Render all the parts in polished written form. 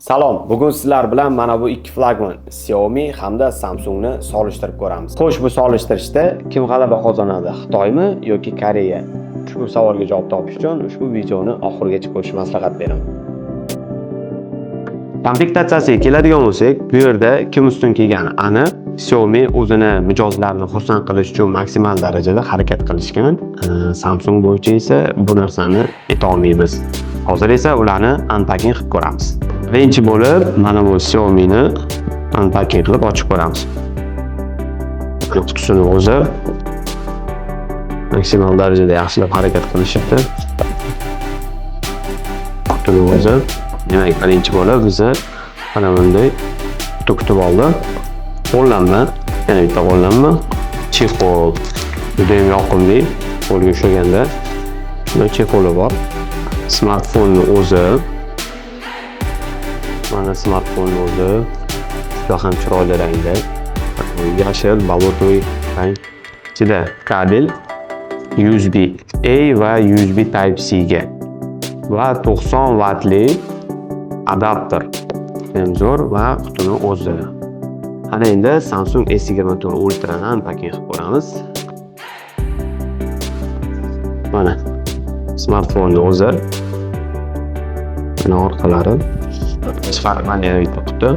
Salom, bugun sizlar bilan mana bu ikki flagman Xiaomi hamda Samsungni solishtirib ko'ramiz. Xo'sh, bu solishtirishda kim g'alaba qozonadi? Xitoymi yoki Koreya? Ushbu savolga javob topish uchun ushbu videoni oxirigacha ko'rishni maslahat beraman. Komplektatsiyasiga keladigan bo'lsak, bu yerda kim ustun kelgani aniq. Xiaomi o'zini mijozlarini xursand qilish uchun maksimal darajada harakat qilishgan. Samsung bo'yicha esa bu narsani eta olmaymiz. Hozir esa ularni unpacking qilib ko'ramiz. Birinchi bo'lib, mana bu Xiaomi'ni unpacking qilib ochib ko'ramiz. Qutisini o'zi maksimal darajada yaxshilab harakat qilishibdi. Qutini o'zi, demak, birinchi bo'lib bizni mana bunday quti kutib oldi. Qo'llanma, yana bitta qo'llanma, chexol. Juda ham yoqimli, qo'lga ushlaganda. Shunday chexoli bor. Smartfonning o'zi, mana smartfonning o'zi juda ham chiroyli rangda. Yashil, balotoy rang. Ichida kabel USB A va USB Type-C ga va 90 vatli adapter. Ham zo'r va qutini o'zi. Ana endi Samsung S24 Ultra ni unpacking qilib ko'ramiz. Mana smartfonning o'zi. Mana orqalari chiqarmali bitta quti.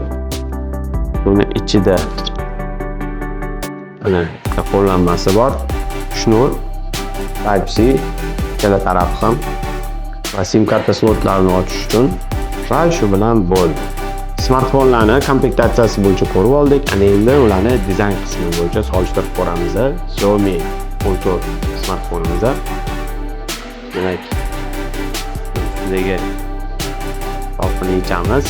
Buni ichida mana qo'llanmasi bor. Shnur, Type-C, ikkala taraf ham va SIM karta slotlarini ochish uchun va shu bilan bo'ldi. Smartfonlarni komplektatsiyasi bo'yicha ko'rib oldik. Ana endi ularni dizayn qismi bo'yicha solishtirib ko'ramiz. Xiaomi 14 smartfonimizda. Demak, bizga qolpini yechamiz.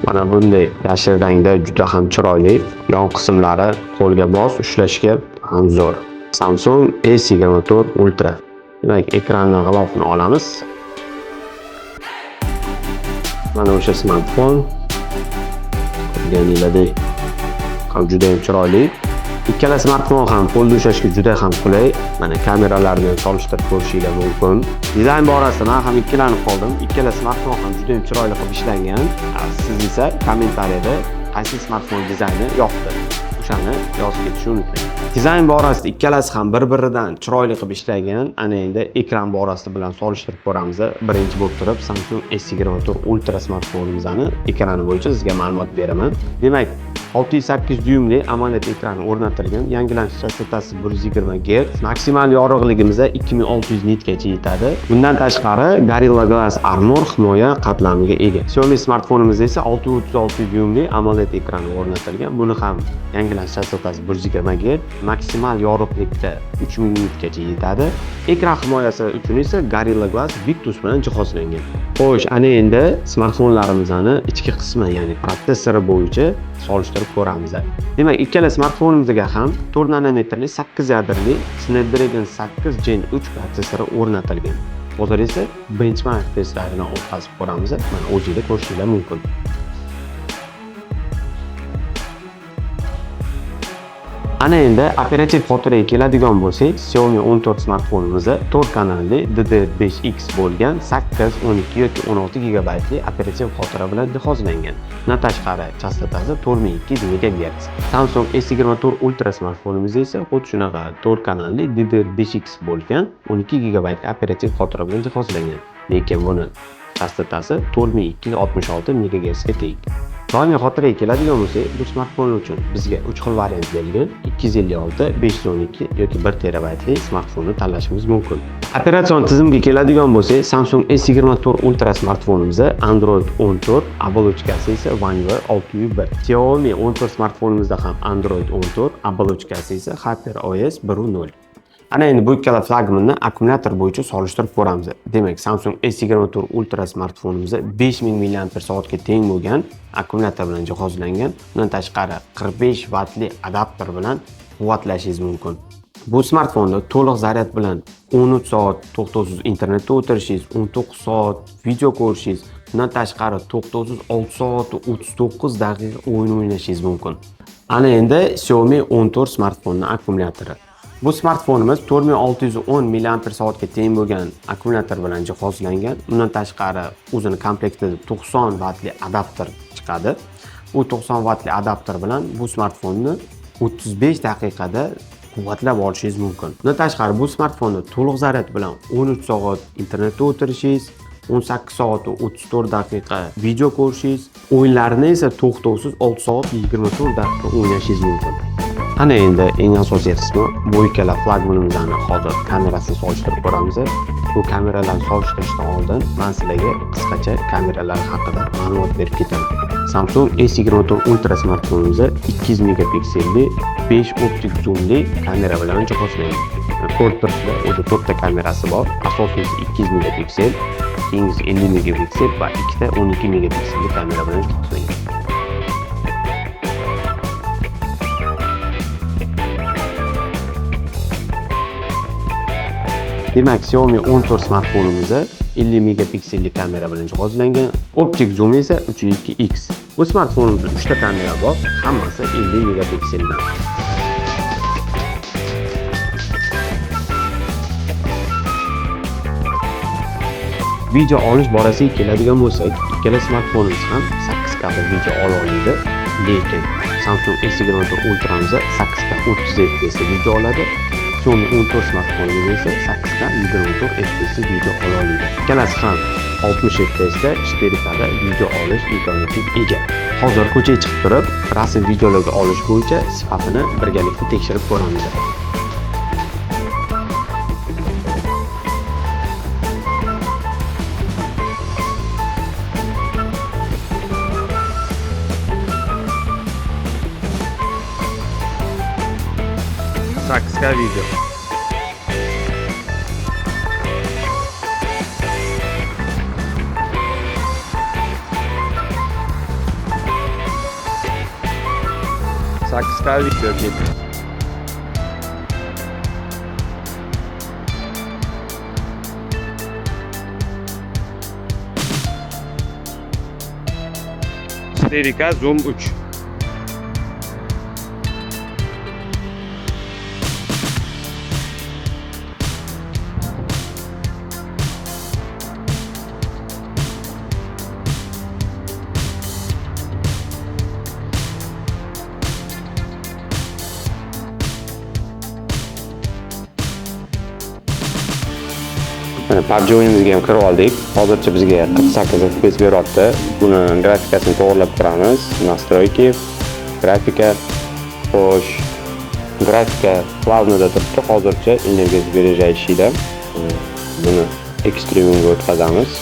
Mana bunday yashil rangda juda ham chiroyli. Yon qismlari qo'lga bos, ushlashga ham zo'r. Samsung S24 Ultra. Demak, ekranning g'ilofini olamiz. Mana o'sha smartfon. Ko'rganinglardek ham juda ham chiroyli. Ikkala smartfon ham qo'lda ushlashga juda ham qulay. Mana kameralarni solishtirib ko'rishingiz mumkin. Dizayn borasida men ham ikkilanib qoldim. Ikkala smartfon ham juda ham chiroyli qilib ishlangan. Siz esa kommentariyada qaysi smartfon dizayni yoqdi, o'shani yozib ketishni unutmang. Dizayn borasida ikkalasi ham bir-biridan chiroyli qilib ishlangan. Ana endi ekran borasida bilan solishtirib ko'ramiz. Birinchi bo'lib turib Samsung S24 Ultra smartfonimizni ekrani bo'yicha sizga ma'lumot beraman. Demak, 6.8 dyumli AMOLED ekrani o'rnatilgan. Yangilanish chastotasi 120 Hz. Maksimal yorug'ligimiz 2600 nitgacha yetadi. Bundan tashqari Gorilla Glass Armor himoya qatlamiga ega. Xiaomi smartfonimizda esa 636 dyumli AMOLED ekrani o'rnatilgan. Buni ham yangilanish chastotasi 120 Hz. Maksimal yorug'likda 3000 nitgacha yetadi. Ekran himoyasi uchun esa Gorilla Glass Victus bilan jihozlangan. Xo'sh, ana endi smartfonlarimizning ichki qismi, ya'ni protsessori bo'yicha solishtirib ko'ramiz. Demak, ikkala smartfonimizga ham 4 nanometrli 8 yadrli Snapdragon 8 Gen 3 protsessori o'rnatilgan. Hozir esa benchmark testlarini o'tkazib ko'ramiz. Mana o'zingizlar ko'rishingiz mumkin. Ana endi operativ xotiraga keladigan bo'lsak, Xiaomi 14 smartfonimizda 4 kanalli DDR5X bo'lgan 8, 12 yoki 16 GB operativ xotira bilan jihozlangan. Bundan tashqari chastotasi 4200 MHz. Samsung S24 Ultra smartfonimizda esa xuddi shunaqa 4 kanalli DDR5X bo'lgan 12 GB operativ xotira bilan jihozlangan. Lekin buni chastotasi 4266 MHz ga teng. Doimiy xotiraga keladigan bo'lsak, bu smartfon uchun bizga 3 xil variant berilgan. 256, 512 yoki 1 terabaytli smartfonni tanlashimiz mumkin. Operatsion tizimga keladigan bo'lsak, Samsung S24 Ultra smartfonimizda Android 14, оболочкasi esa One UI 6.1. Xiaomi 14 smartfonimizda ham Android 14, оболочкasi esa HyperOS 1.0. Ana endi bu ikkala flagmanni akkumulyator bo'yicha solishtirib ko'ramiz. Demak, Samsung S24 Ultra smartfonimizda 5000 mAh ga teng bo'lgan akkumulyator bilan jihozlangan. Bundan tashqari 45 vatli adapter bilan quvvatlashingiz mumkin. Bu smartfonda to'liq zaryad bilan 13 soat to'xtovsiz internetda o'tirishingiz, 19 soat video ko'rishingiz, bundan tashqari to'xtovsiz 6 soat 39 daqiqa o'yin o'ynashingiz mumkin. Ana endi Xiaomi 14 smartfonining akkumulyatori. Bu smartfonimiz 4610 mAh ga teng bo'lgan akkumulyator bilan jihozlangan. Undan tashqari o'zini komplektida 90 vatli adapter chiqadi. Bu 90 vatli adapter bilan bu smartfonni 35 daqiqada quvvatlab olishingiz mumkin. Bundan tashqari bu smartfonni to'liq zaryad bilan 13 soat internetda o'tirishingiz, 18 soat 34 daqiqa video ko'rishingiz, o'yinlarni esa to'xtovsiz 6 soat 24 daqiqa o'ynashingiz mumkin. Ana endi eng asosiy qismi bu ikkala flagmanimizni hozir kamerasini solishtirib ko'ramiz. Bu kameralarni solishtirishdan oldin men sizlarga qisqacha kameralar haqida ma'lumot berib ketaman. Samsung S24 Ultra smartfonimiz 200 megapikselli 5 optik zoomli kamera bilan jihozlangan. Ko'rib turibsizlar, o'zi 4 ta kamerasi bor. Asosiysi 200 megapiksel, keyingisi 50 megapiksel va ikkita 12 megapikselli kamera bilan jihozlangan. Demak, Xiaomi 14 smartfonimiz 50 megapikselli kamera bilan jihozlangan. Optik zoom esa 3.2x. Bu smartfonimizda 3 ta kamera bor, hammasi 50 megapikseldan. Video olish borasiga keladigan bo'lsak, ikkala smartfonimiz ham 8K video ola oladi, lekin Samsung S24 Ultra'miz 8K 30 fps video oladi. Xiaomi 14 smartfonimiz esa 8K 24 fps video ola oladi. Ikkalasi ham 60 fps da 4K da video olish imkoniyatiga ega. Hozir ko'chaga chiqib turib, rasm videolarga olish bo'yicha sifatini birgalikda tekshirib ko'ramiz. Saksga video. Saksga video ketdi. Sterika zoom 3. PUBG o'yinimizga ham kirib oldik. Hozircha bizga 48 FPS beryapti. Buni grafikasini to'g'rilab ko'ramiz. Настройки, grafika, xo'sh. Grafika plavnida turibdi. Hozircha energiya sberежающийda. Buni ekstremga o'tkazamiz.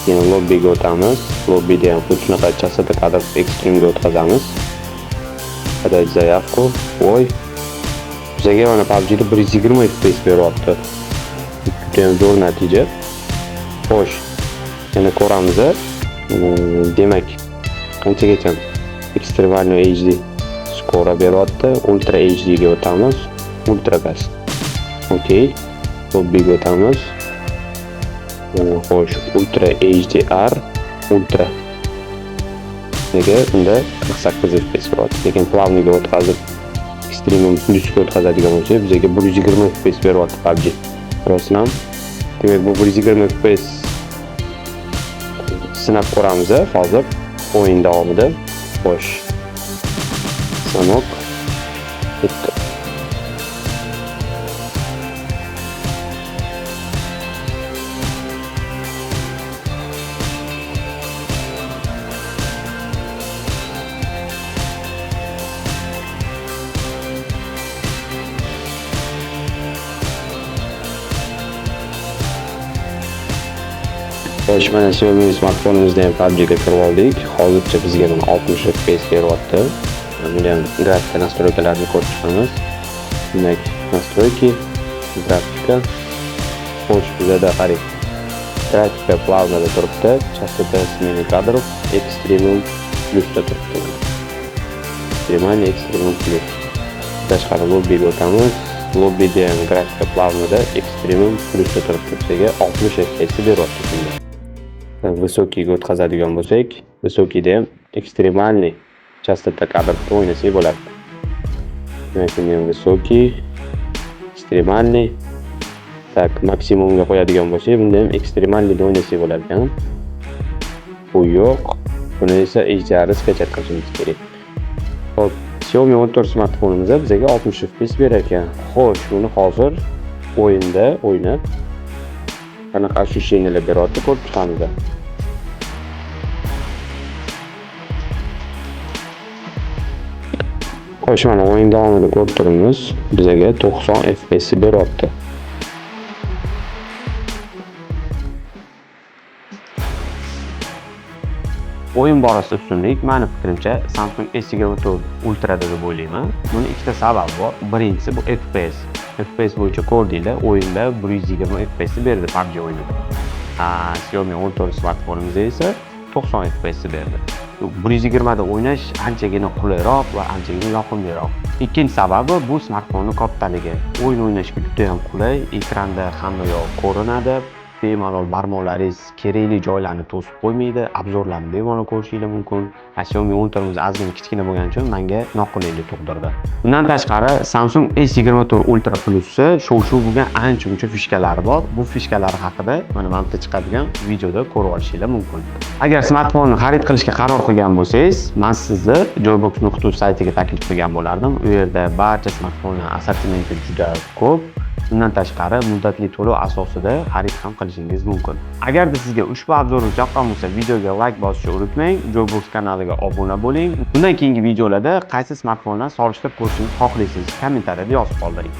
Keyin lobbiga o'tamiz. Lobbida ham xuddi shunaqa chastota kadr ekstremga o'tkazamiz. Подать заявку. Voy. Bizga mana PUBGda 120 FPS beryapti. Judayam zo'r natija. Xo'sh, yana ko'ramiz. Demak, qanchagacha ekstremalniy HD skora beryapti. Ultra HD ga o'tamiz. Ultra gas. Okey. Lobbiga o'tamiz. Xo'sh, Ultra HDR Ultra. Nega unda 48 FPS beryapti. Lekin plavniga o'tkazib ekstremum plusga o'tkazadigan bo'lsa, bizga 120 FPS beryapti PUBG. Rasman. Demak, bu 120 FPS sinab ko'ramiz hozir o'yin davomida. Xo'sh. Sanok. Bitta. Xo'sh, mana Xiaomi smartfonimizda ham PUBG ga kirib oldik. Hozircha bizga 60 FPS beryapti. Buni ham grafika настройкаларni ko'rib chiqamiz. Demak, настройки, grafika. Xo'sh, bizda qarang. Grafika plavnada turibdi. Chastota smena kadrov ekstremum plusda turibdi. Ekstremum plus. Tashqari lobbiga o'tamiz. Lobbida ham grafika plavnada ekstremum plusda turibdi. Bizga 60 FPS beryapti shunda. Высокийga o'tkazadigan bo'lsak, высокийda ham ekstremalniy chastota kadrda o'ynasak bo'ladi. Demak, men высокий ekstremalniy. Tak, maksimumga qo'yadigan bo'lsak, bunda ham ekstremalniyda o'ynasak bo'lar ekan. Bu yo'q. Buni esa HDR-gacha qilishimiz kerak. Xo'p, Xiaomi 14 smartfonimizda bizga 60 FPS berar ekan. Xo'sh, buni hozir o'yinda o'ynab qanaqa ощущениyalar beryapti ko'rib chiqamiz. Xo'sh, mana o'yin davomida ko'rib turibmiz, bizga 90 FPS beryapti. O'yin borasida ustunlik meni fikrimcha Samsung S24 Ultra'da deb o'ylayman. Buni ikkita sababi bor. Birinchisi bu FPS. FPS bo'yicha ko'rdinglar, o'yinda 120 FPS berdi PUBG o'yinida. Xiaomi 14 smartfonimizda esa 90 FPS berdi. 120 da o'ynash anchagina qulayroq va anchagina yoqimliroq. Ikkinchi sababi bu smartfonning kattaligi. O'yin o'ynashga juda ham qulay, ekranda hamma yoq ko'rinadi. Bemalol barmoqlaringiz kerakli joylarni to'sib qo'ymaydi, obzorlarni bemalol ko'rishingiz mumkin. Xiaomi 14 ozgina kichkina bo'lgani uchun menga noqulaylik tug'dirdi. Bundan tashqari Samsung S24 Ultra Plus'da shov-shuv bo'lgan ancha-muncha fishkalari bor. Bu fishkalar haqida mana mana chiqadigan videoda ko'rib olishingiz mumkin. Agar smartfonni xarid qilishga qaror qilgan bo'lsangiz, men sizni joybox.uz saytiga taklif qilgan bo'lardim. U yerda barcha smartfonlar assortimenti juda ko'p. Bundan tashqari muddatli to'lov asosida xarid ham qilishingiz mumkin. Agarda sizga ushbu obzorimiz yoqqan bo'lsa, videoga like bosishni unutmang, Joybox kanaliga obuna bo'ling. Bundan keyingi videolarda qaysi smartfondan solishtirib ko'rishingizni xohlaysiz, kommentariyada yozib qoldiring.